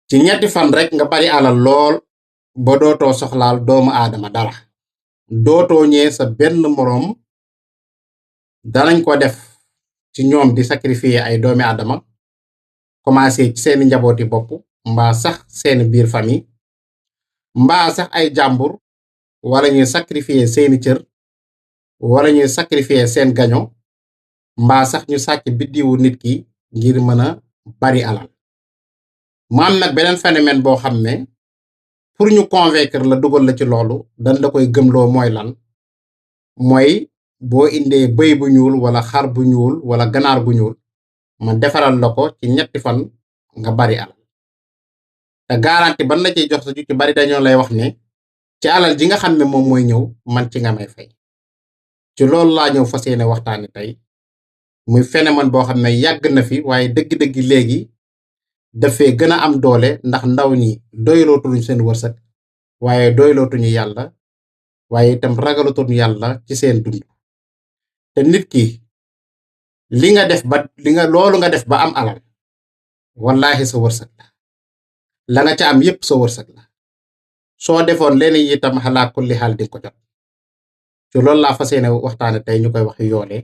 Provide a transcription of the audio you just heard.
ci ñetti fan rek nga bari alal lool ba dootoo soxlaal doomu aadama dara dootoo ñee sa benn moroom danañ ko def ci ñoom di sacrifier ay doomi aadama commencé ci seeni njabooti bopp mbaa sax seeni biir famille mbaa sax ay jàmbur wala ñuy sacrifier seeni cër wala ñuy sacrifier seen gaño mbaa sax ñu sàcc biddiwu nit ki ngir mën a bari alal mu am nag beneen phénomène boo xam ne pour ñu convaincre la dugal la ci loolu dañ la koy gëmloo mooy lan mooy boo indee bëy bu ñuul wala xar bu ñuul wala ganaar bu ñuul ma defaral la ko ci ñetti fan nga bari alal te garanti ban la ciy jox sa ju ci bari dañoo lay wax ne ci alal ji nga xam ne moom mooy ñëw man ci nga may fay ci loolu laa ñëw fas yéene waxtaani tey muy phénomène boo xam ne yàgg na fi waaye dëgg-dëgg léegi dafee gën a am doole ndax ndaw ñi doylootuñu seen wërsëg waaye doylootuñu yàlla waaye itam ragalatuñu yàlla ci seen dund te nit ki loolu nga def ba am alal wallaahi sa wërsëg la nga ca am yépp sa wërsëg la soo defoon leneen itam xalaa kulli xaal di ko jot ci loolu laa fas yéene waxtaane tey ñu koy wax yoole